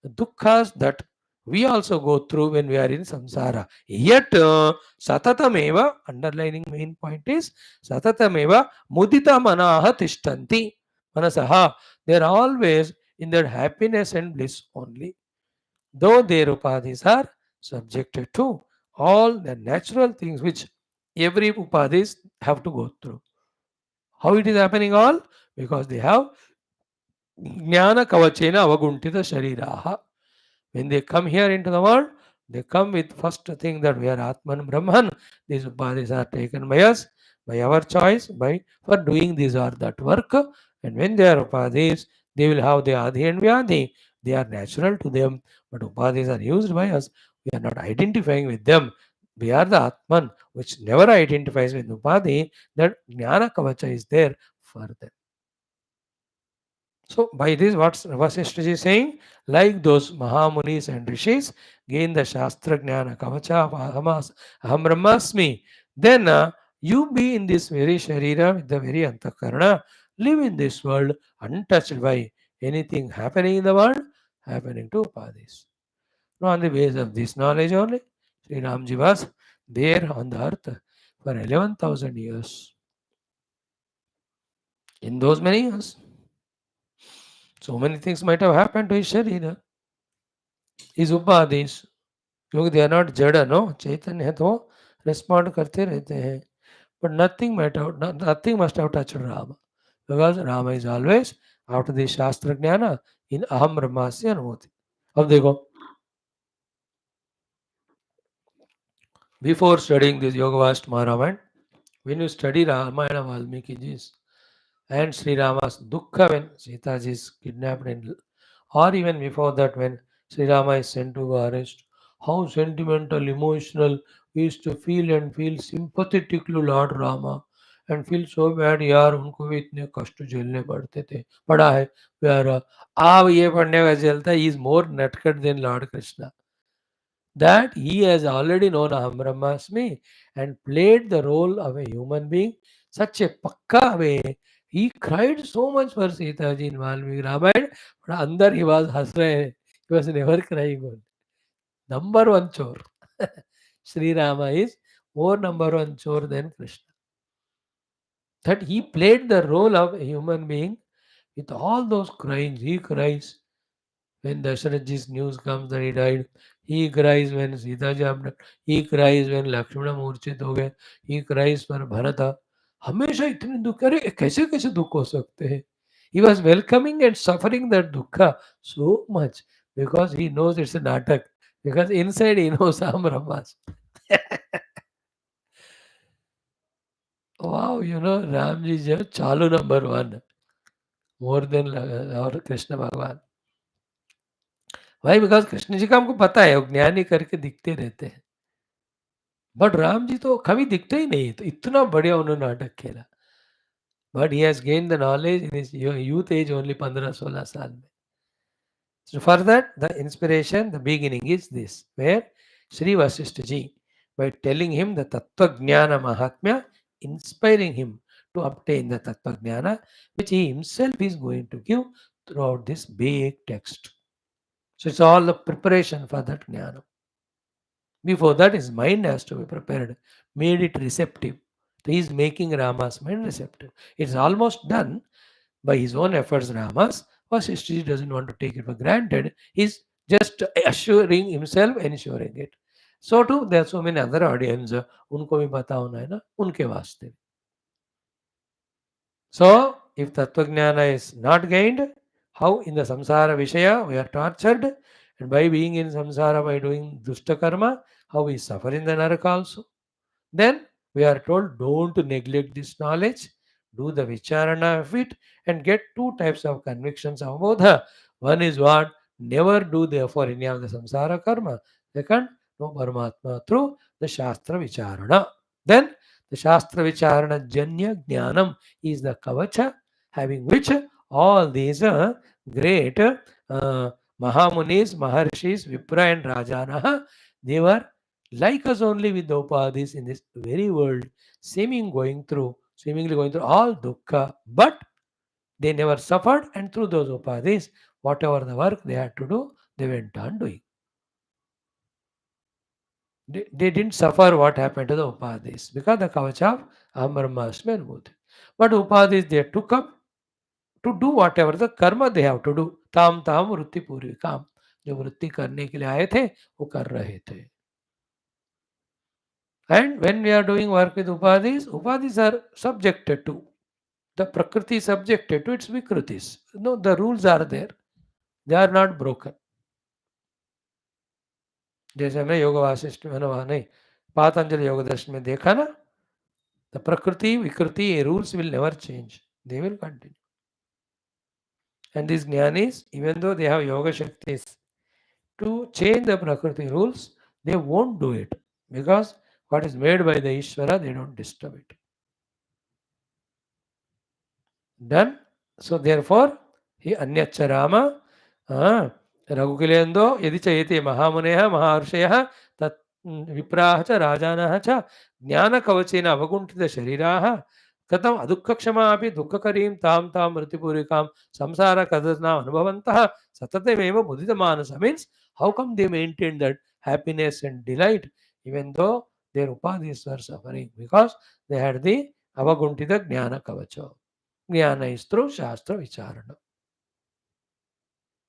S1: dukkhas that we also go through when we are in samsara. Yet satatameva, underlining main point is satatameva mudita manaha tishtanti manasaha, they are always in that happiness and bliss only, though their upadhis are subjected to all the natural things which every upadhis have to go through. How it is happening all? Because they have jnana kavachena avaguntita shariraha. When they come here into the world, they come with first thing that we are Atman Brahman. These upadhis are taken by us, by our choice, by for doing this or that work. And when they are upadhis, they will have the adi and vyadi. They are natural to them, but upadhis are used by us. We are not identifying with them. We are the Atman, which never identifies with upadhi. That jnana kavacha is there for them. So by this, what's Vasishtha is saying? Like those Mahamunis and Rishis gain the Shastra Jnana Kavacha of Aham Brahmasmi, then you be in this very Sharira with the very Antakarana, live in this world untouched by anything happening in the world, happening to Upadhis. Now on the basis of this knowledge only, Sri Ramji was there on the earth for 11,000 years. In those many years, so many things might have happened to his Sharira. His upadhis, क्योंकि they are not जड़ no चैतन्य है तो respond करते रहते हैं but nothing must have touched Ram because Ram is always after the शास्त्र ज्ञान इन अहम ब्रह्मास्मि अनुभूति. अब देखो, बिफोर स्टडिंग दिस योग vast Maharamayana, when you study Ramayana Valmiki ji's and Sri Rama's dukkha when Sita ji is kidnapped, and or even before that when Sri Rama is sent to arrest, how sentimental, emotional we used to feel and feel sympathetic to Lord Rama and feel so bad यार उनको भी इतने कष्ट झेलने पड़ते थे. पढ़ा है प्यारा, अब ये पढ़ने का चलता है, he is more nutcracker than Lord Krishna. That he has already known Aham Brahmasmi and played the role of a human being such a pakka way. He cried so much for Sita ji in Valmiki Ramayana, but under he was hasre. He was never crying. Only. Number one chore. Sri Rama is more number one chore than Krishna. That he played the role of a human being with all those crying. He cries when Dasharathji's news comes that he died. He cries when Sita ji abducted. He cries when Lakshmana मूर्छित हो गए. He cries for Bharata. हमेशा इतने दुख, अरे कैसे कैसे दुख हो सकते हैं. He was welcoming and suffering that dukkha so much because he knows it's a natak. Because inside he knows I'm Brahmas. Wow, you know, Ramji is chalu number one. More than our Krishna Bhagwan. भाई because Krishna ji का हमको पता है वो ज्ञानी करके दिखते रहते हैं, बट राम जी तो कभी दिखते ही नहीं, तो इतना बढ़िया उन्होंने नाटक खेला. But he has gain the knowledge in his youth age only 15-16 साल में. So for that, the inspiration, the beginning is this, where Sri Vasishtha ji, by telling him the Tattva Jnana Mahatmya, inspiring him to obtain the Tattva Jnana, which he himself is going to give throughout this big text. So it's all the preparation for that Jnana. Before that, his mind has to be prepared, made it receptive. He is making Rama's mind receptive. It's almost done by his own efforts, Rama's. Vasishtha doesn't want to take it for granted. He's just assuring himself, ensuring it. So too, there are so many other audience, उनको भी पता होना है ना, उनके वास्ते. So, if Tattva Jnana is not gained, how in the samsara Vishaya we are tortured, and by being in samsara, by doing dushta karma, how we suffer in the Naraka also. Then we are told don't neglect this knowledge, do the vicharana of it, and get two types of convictions of Bodha. One is what? Never do therefore any of the samsara karma. Second, no Paramatma through the Shastra Vicharana. Then the Shastra Vicharana Janya Jnanam is the Kavacha, having which all these great Mahamunis, Maharshis, Vipra and Rajana, they were like us only with the upadhis in this very world, seemingly going through all dukkha, but they never suffered, and through those upadhis, whatever the work they had to do, they went on doing. They didn't suffer what happened to the upadhis because the kavacha of Amarmasme and Buddha. But upadhis they took up to do whatever the karma they have to do. Tam tam rutti purvikam. जो वृत्ति करने के लिए आए थे वो कर रहे थे. And when we are doing work with upadhis are subjected to. The Prakriti is subjected to its Vikritis. No, the rules are there. They are not broken. जैसे हमने योग वासिष्ठ में नहीं पातंजलि योग दर्शन में देखा ना, the Prakriti, Vikriti rules will never change. They will continue. And these jnanis, even though they have yoga shaktis to change the Prakriti rules, they won't do it because what is made by the Ishvara, they don't disturb it. Done. So therefore, he Anyacha Rama, Raghukilayando, Yadi Chayate Mahamuneha, Maharshaya, Tat Vipraha cha Rajanaha cha Jnana Kavachena Avaguntita Shariraha, Katam Adukakshama Api Dukkakarim Tam Tam Mritipurikam Samsara Kadasna Anubhavantaha Satateveva Muditamanasa means how come they maintain that happiness and delight even though their upadhis were suffering because they had the Avaguntita Jnana Kavacha. Jnana is through Shastra Vicharana.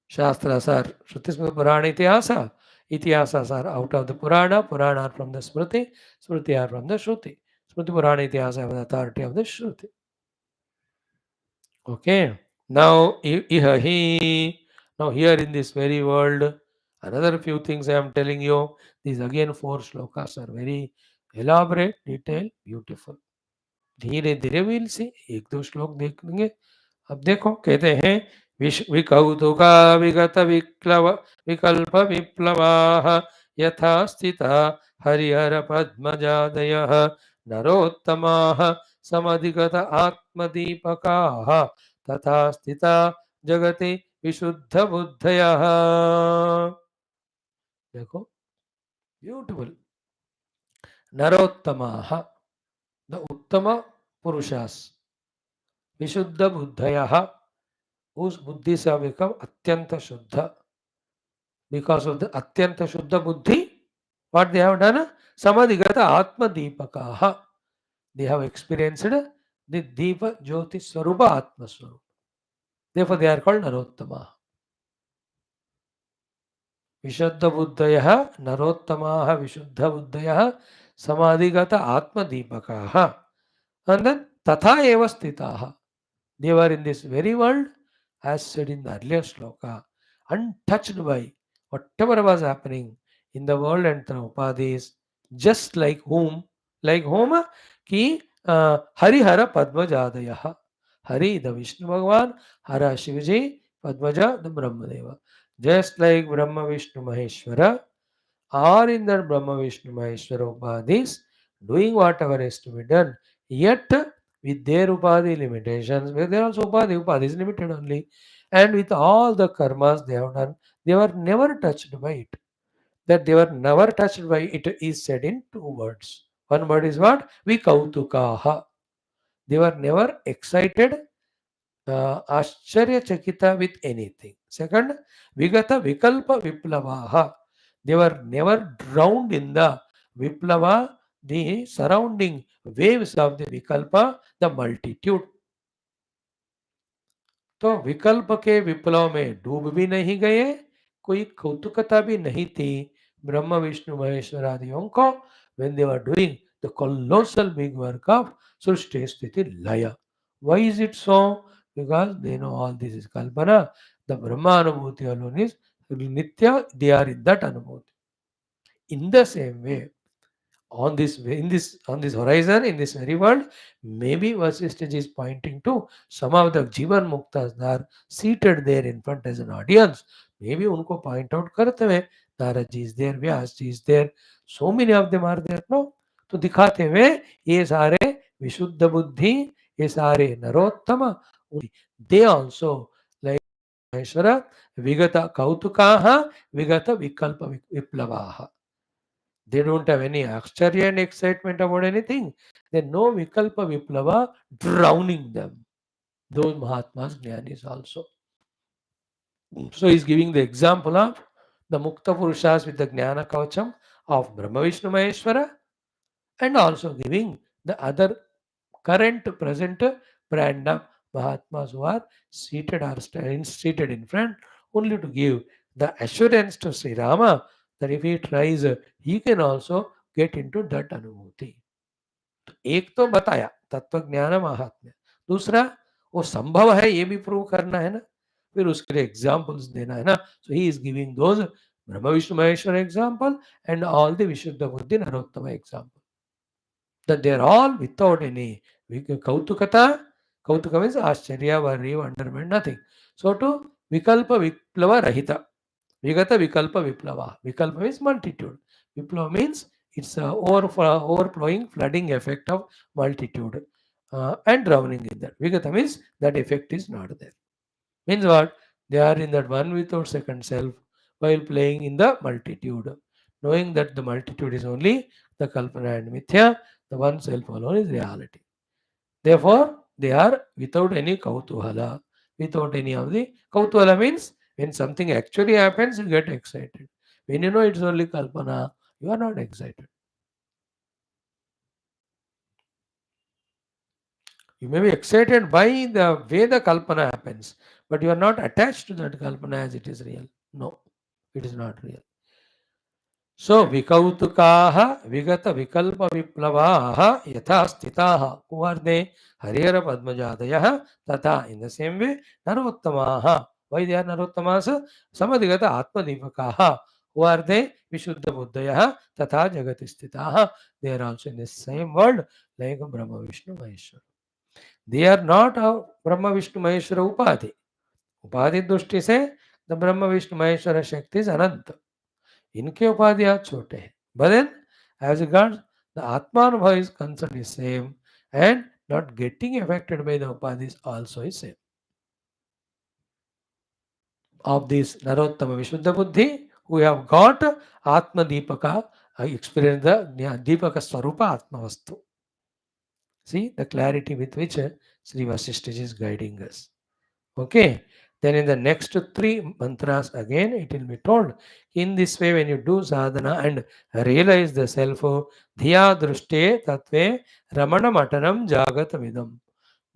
S1: Shastras are Shruti Smriti Purana Itihasa. Itihasas are out of the Purana. Purana are from the Smriti. Smriti are from the Shruti. Smriti Purana Itihasa have the authority of the Shruti. Okay. Now, ihahi. Now, here in this very world, another few things I am telling you. These again 4 shlokas are very elaborate, detailed, beautiful. धीरे धीरे will see एक दो श्लोक देख लेंगे. अब देखो कहते हैं विकौतुका विगत विक्लव विकल्प विप्लवाः यथा स्थिता हरिहर पद्मजादयः नरोत्तमाः समधिगत आत्मदीपकाः तथा स्थिता जगति विशुद्ध बुद्धयः. देखो ब्यूटिफुल. नरोत्तमाः, द उत्तम पुरुषास, विशुद्ध बुद्धयः, whose buddhi have become atyanta shuddha. Because of the atyanta shuddha buddhi, what they have done? Samadhigata atma deepakaha. They have experienced the deepa jyoti swarupa atma swarupa. Therefore they are called narottama. Vishuddha buddhayah, narottamaha vishuddha buddhayah, samadhigata atma deepakaha. And then tatha eva sthitaha. They were in this very world, as said in the earlier shloka, untouched by whatever was happening in the world and the upadhis, just like whom? Like whom? Ki Harihara Padmajadayah. Hari, the Vishnu Bhagavan, Hara Shivji, Padmaja, the Brahmadeva. Just like Brahma Vishnu Maheshwara, are in that Brahma Vishnu Maheshwara upadhis, doing whatever is to be done, yet with their upadhi limitations, where there also upadhi is limited only, and with all the karmas they have done, they were never touched by it. That they were never touched by it is said in 2 words. One word is what? Vikautukaha. They were never excited, Ashcharya Chakita with anything. Second, Vigata Vikalpa Viplavaha. They were never drowned in the Viplava, the surrounding waves of the Vikalpa, the multitude. तो विकल्प के विप्लव में डूब भी नहीं गए, कोई कौतुकता भी नहीं थी ब्रह्म विष्णु महेश्वर आदियों को when they were doing the colossal big work of सृष्टि स्थिति लय. Why is it so? Because they know all this is kalpana. The Brahma anubhuti alone is nitya. They are in that anubhuti. In the same way, on this horizon, in this very world, maybe Vasishtha is pointing to some of the Jivan Muktas that are seated there in front as an audience. Maybe unko point out karte हुए Narad ji is there, Vyas ji is there, so many of them are there. No, तो दिखाते हुए ये सारे विशुद्ध बुद्धि, ये सारे Narottam, they also like Maheshwara vigata kautukaha vigata vikalpa viplavaha. They don't have any acharya and excitement about anything. They know Vikalpa Viplava drowning them. Those Mahatmas, Jnanis also. So he's giving the example of the Mukta Purushas with the Jnana Kavacham of Brahma Vishnu Maheshwara and also giving the other current present brand of Mahatmas who are seated or seated in front only to give the assurance to Sri Rama that if he tries, he can also get into that अनुभूति. एक तो बताया तत्व ज्ञान महात्म्य, दूसरा वो संभव है ये भी प्रूव करना है ना, फिर उसके लिए एग्जाम्पल्स देना है ना. सो he is giving those Brahma Vishnu Maheshwar example and all the विशुद्ध बुद्धि Narottam example, that they are all without any kautukata. Kautuka means Ascharya, worry, wonderment, nothing. So to Vikalpa Viplava Rahita. Vigata Vikalpa Viplava. Vikalpa means multitude. Viplava means it's a overflowing, flooding effect of multitude and drowning in that. Vigata means that effect is not there. Means what? They are in that one without second self while playing in the multitude. Knowing that the multitude is only the Kalpana and Mithya, the one self alone is reality. Therefore, they are without any kautuhala, without any of the kautuhala means when something actually happens, you get excited. When you know it's only Kalpana, you are not excited. You may be excited by the way the Kalpana happens, but you are not attached to that Kalpana as it is real. No, it is not real. So, vikautukaha vigata vikalpa viplavaha yatha stitaha. Who are they? Harihara Padmajadayaha tata. In the same way, narottamaha. Why they are narottamas? Samadhigata atmadipakaha. Who are they? Vishuddha buddhayaha tata jagati stitaha. They are also in the same world like Brahma Vishnu Maheshwara. They are not a Brahma Vishnu Maheshwara Upadhi. Upadhi Dushti se the Brahma Vishnu Maheshwara Shakti is Ananta. इनके उपाधियां छोटे हैं, but then as regards the Atmanubhava is concerned is same and not getting affected by the upadhis also is same. Of this Narottama Vishuddha Buddhi, we have got Atma Deepaka, experience the Deepaka Swarupa Atma Vastu. See the clarity with which Sri Vaashishtha is guiding us. Okay. Then in the next three mantras again it will be told in this way when you do sadhana and realize the self, dhiya drushte tatve ramana matanam jagata vidam.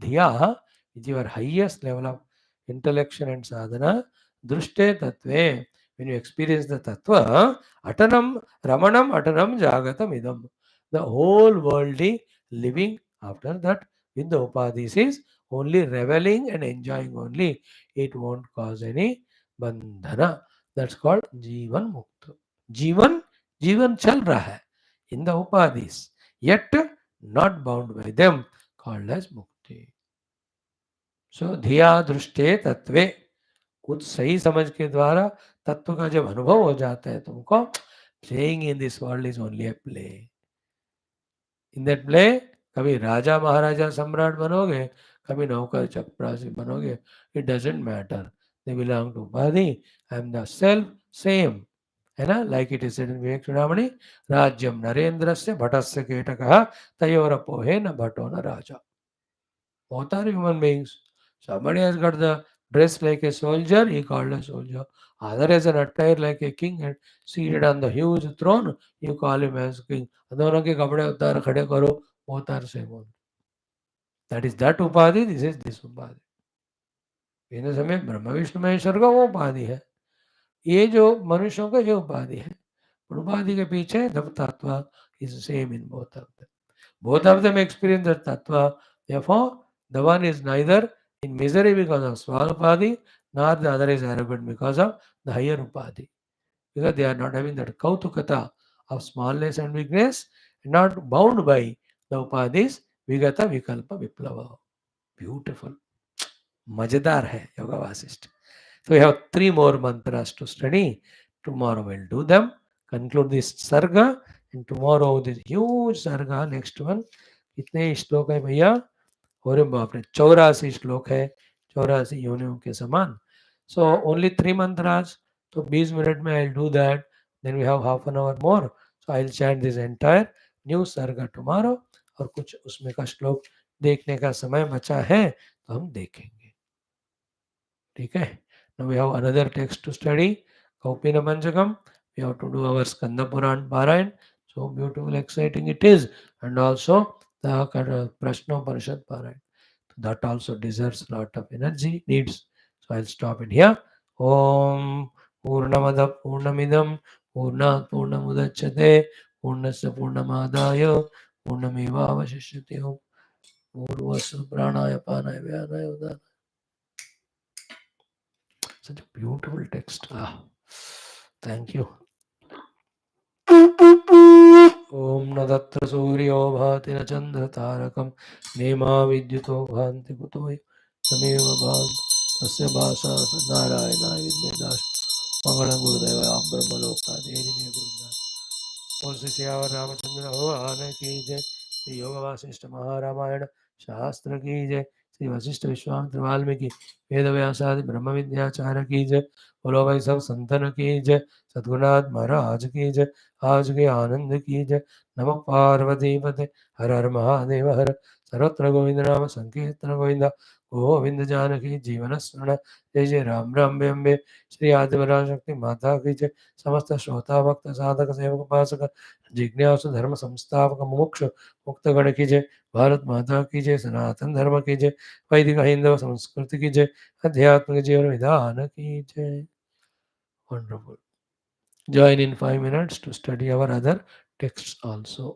S1: Dhiya is your highest level of intellection and sadhana. Drushte tatve, when you experience the tattva, atanam ramanam atanam jagata vidam. The whole worldly living after that with the upadhis is only reveling and enjoying only. It won't cause any bandhana. That's called जीवन मुक्त. जीवन जीवन चल रहा है in the upadhis, yet not bound by them, called as mukti. So धिया दृष्टे तत्वे, कुछ सही समझ के द्वारा तत्व का जब अनुभव हो जाता है तुमको, playing in this world is only a play. In that play कभी राजा महाराजा सम्राट बनोगे, कभी नौकर चपरासी बनोगे, it doesn't matter. They belong to Upadhi. I am the self same. है ना, like it is said in Vivek Chudamani, राज्यम नरेंद्रस्य भटस्य केटकः तयोरपोहेन भटो न राजा. Both are human beings. Somebody has got the dress like a soldier, he called a soldier. Other has an attire like a king and seated on the huge throne, you call him as king. दोनों के कपड़े उतार खड़े करो, both are same one. That is that उपाधि, this is this उपाधि. इन समय ब्रह्म विष्णु महेश्वर का वो उपाधि है, ये जो मनुष्यों का ये उपाधि है. उपाधि के पीछे the tattva is same in both of them. Both of them experience the tattva. Therefore, the one is neither in misery because of small upadhi, nor the other is arrogant because of the higher upadhi. Because they are not having that kautukata of smallness and weakness, not bound by the upadhis, vigata vikalpa viplava. Beautiful. Majedar hai Yoga Vasishtha. So we have three more mantras to study. Tomorrow we'll do them. Conclude this sarga. And tomorrow this huge sarga, next one. कितने श्लोक है भैया? और बाप रे 84 श्लोक है, 84 योनियों के समान. So only 3 mantras. तो 20 मिनट में I'll do that. Then we have half an hour more. So I'll chant this entire new sarga tomorrow. और कुछ उसमें का श्लोक देखने का समय बचा है तो हम देखेंगे. ठीक है. Now we have another text to study. Kaupina Manjakam. We have to do our Skanda Puran Parayan. So beautiful, exciting it is. And also the Prashna Parishad Parayan. That also deserves a lot of energy, needs. So I'll stop it here. Om पूर्णमदः पूर्णमिदं पूर्णात् पूर्णमुदच्यते पूर्णस्य पूर्णमादाय पूर्णमेवावशिष्यते. ओम भूर्भुवस्सुः प्राणाय पानाय व्यानाय उदानाय. Such a beautiful text. Thank you. ओम न तत्र सूर्यो भाति न चंद्र तारकं नेमा विद्युतो भान्ति कुतो तमेव भान्ति तस्य भाषा नारायणाय विद्महे दास मंगलं गुरुदेवाय ब्रह्मलोकादेवी मे गुरुनाथ. बोल श्री सियावर रामचंद्र भगवान की जय. श्री योग वासिष्ठ महारामायण शास्त्र की जय. श्री वशिष्ठ विश्वामित्र वाल्मीकि वेद व्यासादि ब्रह्म विद्याचार्य की जय. बोलो भाई सब संतन की जय. सद्गुरुनाथ महाराज की जय. आज के आनंद की जय. नमः पार्वती पते हर हर महादेव हर. सर्वत्र गोविंद नाम संकीर्तन गोविंद गोविंद जानकी जीवन स्मरण. जय जय राम राम अम्बे. श्री आदिवरा शक्ति माता की जय. समस्त श्रोता भक्त साधक सेवक उपासक जिज्ञासु धर्म संस्थापक मुमुक्ष मुक्तगण की जय. भारत माता की जय. सनातन धर्म की जय. वैदिक हिंदू संस्कृति की जय. आध्यात्मिक जीवन विधान की जय. Wonderful. Join in 5 minutes to study our other texts also.